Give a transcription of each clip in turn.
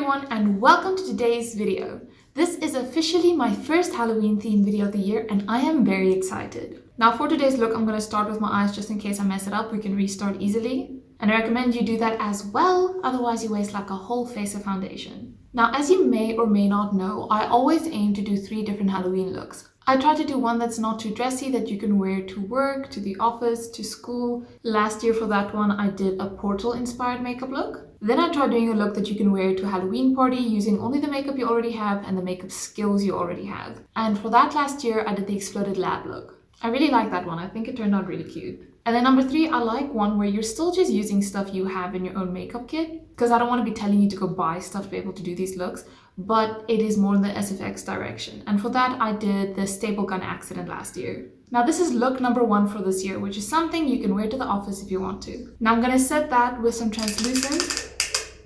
everyone and welcome to today's video. This is officially my first Halloween themed video of the year and I am very excited. Now for today's look, I'm going to start with my eyes just in case I mess it up. We can restart easily. And I recommend you do that as well, otherwise you waste like a whole face of foundation. Now as you may or may not know, I always aim to do 3 different Halloween looks. I try to do one that's not too dressy, that you can wear to work, to the office, to school. Last year for that one, I did a Portal inspired makeup look. Then I tried doing a look that you can wear to a Halloween party using only the makeup you already have and the makeup skills you already have. And for that last year, I did the Exploded Lab look. I really like that one. I think it turned out really cute. And then number 3, I like one where you're still just using stuff you have in your own makeup kit, because I don't want to be telling you to go buy stuff to be able to do these looks, but it is more in the SFX direction. And for that, I did the Staple Gun Accident last year. Now this is look number 1 for this year, which is something you can wear to the office if you want to. Now I'm going to set that with some translucent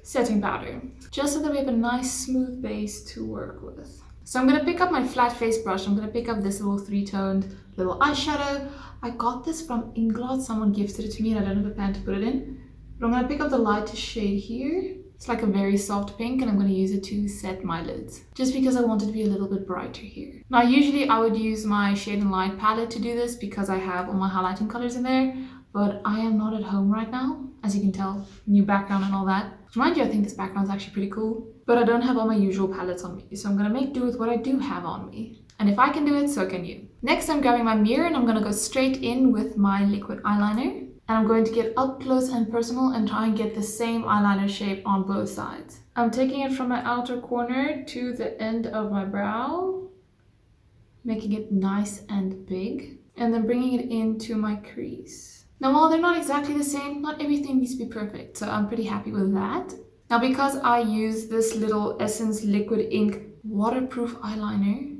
setting powder, just so that we have a nice smooth base to work with. So I'm going to pick up my flat face brush. I'm going to pick up this little 3-toned little eyeshadow. I got this from Inglot. Someone gifted it to me and I don't have a pan to put it in. But I'm going to pick up the lightest shade here. It's like a very soft pink and I'm going to use it to set my lids, just because I want it to be a little bit brighter here. Now usually I would use my Shade and Light palette to do this because I have all my highlighting colors in there, but I am not at home right now, as you can tell, new background and all that. Mind you, I think this background is actually pretty cool, but I don't have all my usual palettes on me, so I'm going to make do with what I do have on me. And if I can do it, so can you. Next, I'm grabbing my mirror and I'm going to go straight in with my liquid eyeliner. And I'm going to get up close and personal and try and get the same eyeliner shape on both sides. I'm taking it from my outer corner to the end of my brow, making it nice and big, and then bringing it into my crease. Now, while they're not exactly the same, not everything needs to be perfect, so I'm pretty happy with that. Now, because I use this little Essence Liquid Ink waterproof eyeliner,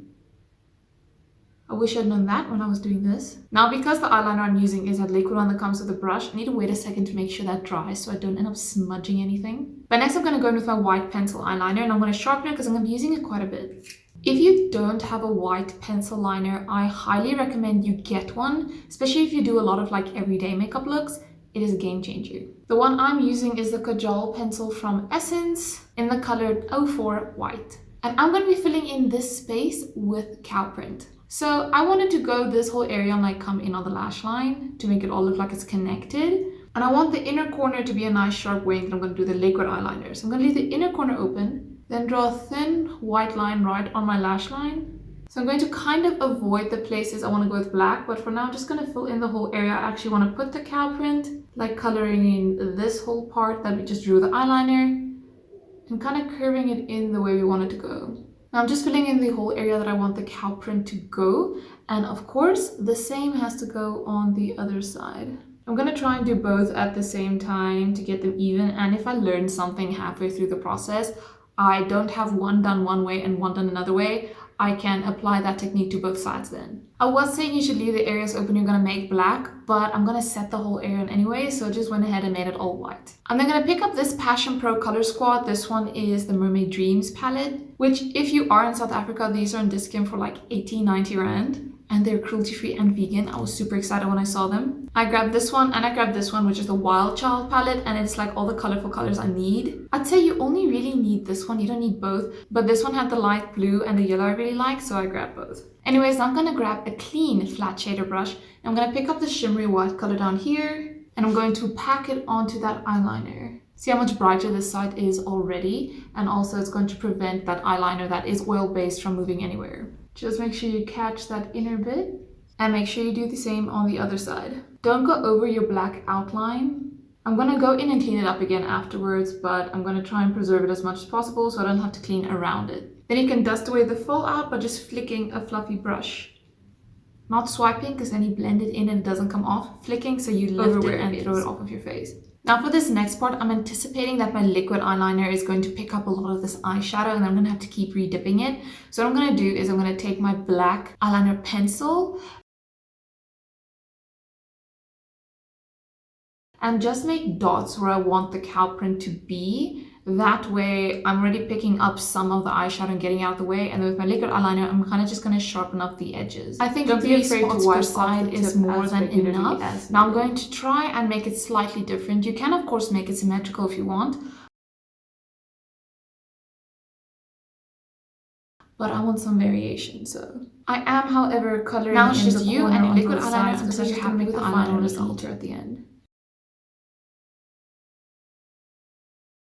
I wish I'd known that when I was doing this. Now, because the eyeliner I'm using is that liquid one that comes with the brush, I need to wait a second to make sure that dries so I don't end up smudging anything. But next I'm going to go in with my white pencil eyeliner and I'm going to sharpen it because I'm going to be using it quite a bit. If you don't have a white pencil liner, I highly recommend you get one, especially if you do a lot of like everyday makeup looks. It is a game changer. The one I'm using is the Kajal pencil from Essence in the color 04 White. And I'm going to be filling in this space with cow print. So I wanted to go this whole area and like come in on the lash line to make it all look like it's connected. And I want the inner corner to be a nice sharp wing that I'm going to do the liquid eyeliner. So I'm going to leave the inner corner open, then draw a thin white line right on my lash line. So I'm going to kind of avoid the places I want to go with black, but for now I'm just going to fill in the whole area. I actually want to put the cow print, like coloring in this whole part that we just drew the eyeliner, and kind of curving it in the way we want it to go. Now I'm just filling in the whole area that I want the cow print to go, and of course the same has to go on the other side. I'm going to try and do both at the same time to get them even, and if I learn something halfway through the process, I don't have one done one way and one done another way, I can apply that technique to both sides then. I was saying you should leave the areas open you're going to make black, but I'm going to set the whole area anyway, so I just went ahead and made it all white. I'm then going to pick up this Passion Pro Color Squad. This one is the Mermaid Dreams palette, which if you are in South Africa, these are on discount for like 80-90 rand. And they're cruelty-free and vegan. I was super excited when I saw them. I grabbed this one and I grabbed this one, which is the Wild Child palette, and it's like all the colorful colors I need. I'd say you only really need this one, you don't need both, but this one had the light blue and the yellow I really like, so I grabbed both. Anyways, I'm gonna grab a clean flat shader brush and I'm gonna pick up the shimmery white color down here and I'm going to pack it onto that eyeliner. See how much brighter this side is already, and also it's going to prevent that eyeliner that is oil-based from moving anywhere. Just make sure you catch that inner bit and make sure you do the same on the other side. Don't go over your black outline. I'm going to go in and clean it up again afterwards, but I'm going to try and preserve it as much as possible so I don't have to clean around it. Then you can dust away the fallout by just flicking a fluffy brush. Not swiping because then you blend it in and it doesn't come off. Flicking so you lift it and throw it off of your face. Now for this next part, I'm anticipating that my liquid eyeliner is going to pick up a lot of this eyeshadow and I'm going to have to keep redipping it. So what I'm going to do is I'm going to take my black eyeliner pencil and just make dots where I want the cow print to be. That way I'm already picking up some of the eyeshadow and getting out of the way, and then with my liquid eyeliner I'm kind of just going to sharpen up the edges. I think don't be afraid to wipe side is more than enough. Now I'm going to try and make it slightly different. You can of course make it symmetrical if you want, but I want some variation, so I am, however, coloring now it's just you and your liquid eyeliner until you're happy with the final result at the end.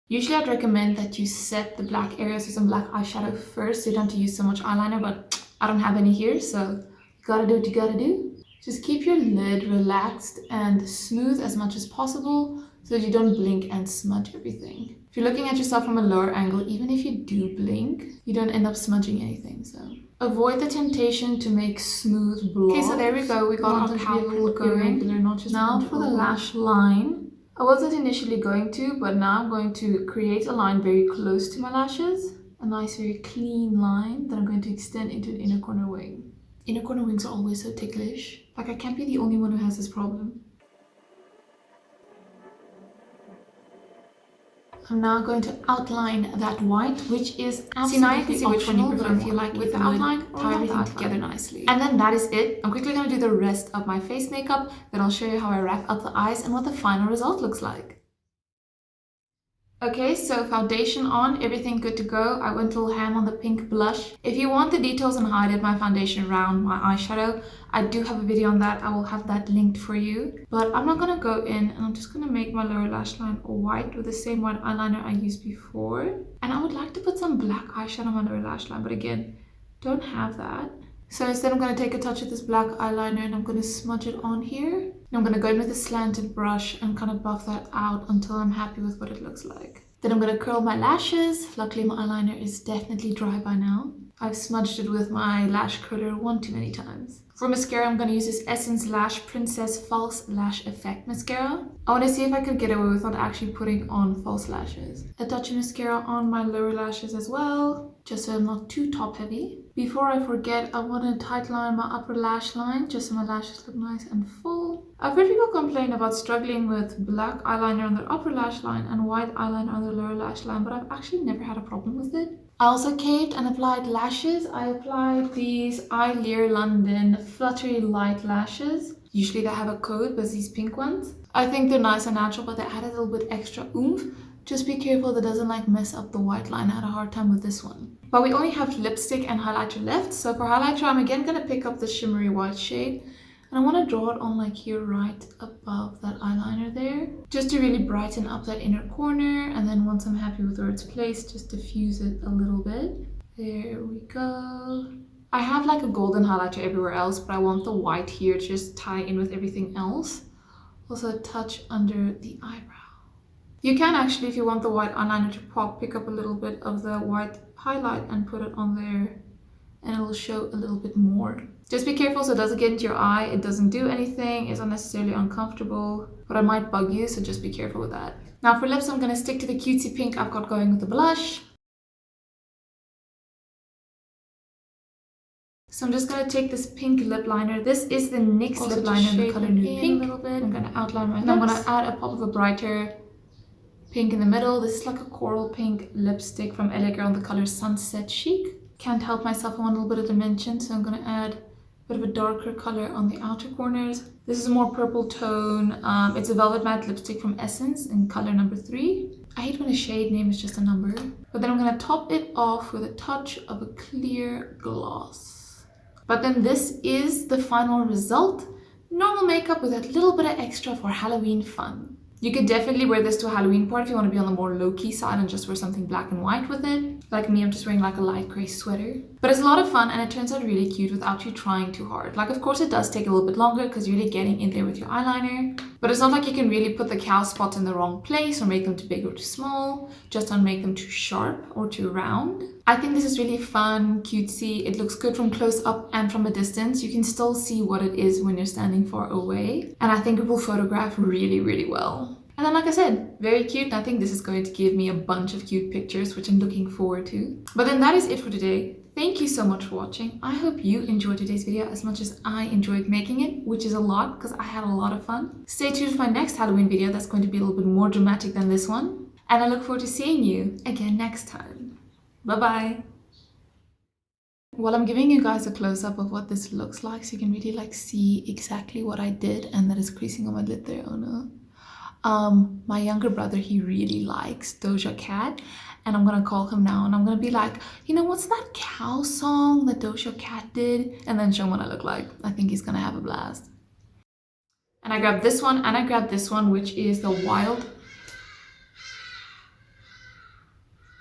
Usually I'd recommend that you set the black areas with some black eyeshadow first so you don't have to use so much eyeliner, but I don't have any here, so you gotta do what you gotta do. Just keep your lid relaxed and smooth as much as possible so that you don't blink and smudge everything. If you're looking at yourself from a lower angle, even if you do blink, you don't end up smudging anything, so avoid the temptation to make smooth blobs. Okay, so there we go. We got our cowl going. Now for the lash line. I wasn't initially going to, but now I'm going to create a line very close to my lashes. A nice, very clean line that I'm going to extend into an inner corner wing. Inner corner wings are always so ticklish. Like, I can't be the only one who has this problem. I'm now going to outline that white, which is absolutely optional, but I feel like with the outline, tie everything together nicely. And then that is it. I'm quickly going to do the rest of my face makeup, then I'll show you how I wrap up the eyes and what the final result looks like. Okay, so foundation on, everything good to go. I went a little ham on the pink blush. If you want the details on how I did my foundation around my eyeshadow, I do have a video on that. I will have that linked for you. But I'm not going to go in, and I'm just going to make my lower lash line white with the same white eyeliner I used before. And I would like to put some black eyeshadow on my lower lash line, but again, don't have that. So instead I'm going to take a touch of this black eyeliner and I'm going to smudge it on here. And I'm going to go in with a slanted brush and kind of buff that out until I'm happy with what it looks like. Then I'm going to curl my lashes. Luckily my eyeliner is definitely dry by now. I've smudged it with my lash curler one too many times. For mascara, I'm going to use this Essence Lash Princess False Lash Effect Mascara. I want to see if I could get away without actually putting on false lashes. A touch of mascara on my lower lashes as well, just so I'm not too top heavy. Before I forget, I want to tightline my upper lash line, just so my lashes look nice and full. I've heard people complain about struggling with black eyeliner on their upper lash line and white eyeliner on their lower lash line, but I've actually never had a problem with it. I also caved and applied lashes. I applied these EYELINER London Fluttery Light Lashes. Usually they have a code, but these pink ones. I think they're nice and natural, but they add a little bit extra oomph. Just be careful that doesn't like mess up the white line. I had a hard time with this one. But we only have lipstick and highlighter left. So for highlighter, I'm again going to pick up the shimmery white shade. And I want to draw it on like here right above that eyeliner there. Just to really brighten up that inner corner. And then once I'm happy with where it's placed, just diffuse it a little bit. There we go. I have like a golden highlighter everywhere else, but I want the white here to just tie in with everything else. Also a touch under the eyebrow. You can actually, if you want the white eyeliner to pop, pick up a little bit of the white highlight and put it on there. And it will show a little bit more. Just be careful so it doesn't get into your eye. It doesn't do anything. It's not necessarily uncomfortable, but it might bug you, so just be careful with that. Now for lips, I'm going to stick to the cutesy pink I've got going with the blush. So I'm just going to take this pink lip liner. This is the NYX lip liner in the color Nude Pink. A little bit. I'm going to outline my lips. I'm going to add a pop of a brighter pink in the middle. This is like a coral pink lipstick from LA Girl in the color Sunset Chic. Can't help myself, I want a little bit of dimension, so I'm going to add a bit of a darker color on the outer corners. This is a more purple tone. It's a Velvet Matte lipstick from Essence in color number 3. I hate when a shade name is just a number. But then I'm going to top it off with a touch of a clear gloss. But then this is the final result. Normal makeup with a little bit of extra for Halloween fun. You could definitely wear this to a Halloween party if you want to be on the more low-key side and just wear something black and white with it. Like me, I'm just wearing like a light grey sweater. But it's a lot of fun and it turns out really cute without you trying too hard. Like, of course, it does take a little bit longer because you're really getting in there with your eyeliner. But it's not like you can really put the cow spots in the wrong place or make them too big or too small. Just don't make them too sharp or too round. I think this is really fun, cutesy. It looks good from close up and from a distance. You can still see what it is when you're standing far away. And I think it will photograph really, really well. And then, like I said, very cute. And I think this is going to give me a bunch of cute pictures, which I'm looking forward to. But then that is it for today. Thank you so much for watching. I hope you enjoyed today's video as much as I enjoyed making it, which is a lot because I had a lot of fun. Stay tuned for my next Halloween video that's going to be a little bit more dramatic than this one. And I look forward to seeing you again next time. Bye-bye. Well, I'm giving you guys a close-up of what this looks like so you can really like see exactly what I did and that is creasing on my lid there. Oh no. My younger brother, he really likes Doja Cat, and I'm gonna call him now and I'm gonna be like, you know, what's that cow song that Doja Cat did? And then show him what I look like. I think he's gonna have a blast. And I grabbed this one and I grabbed this one, which is the Wild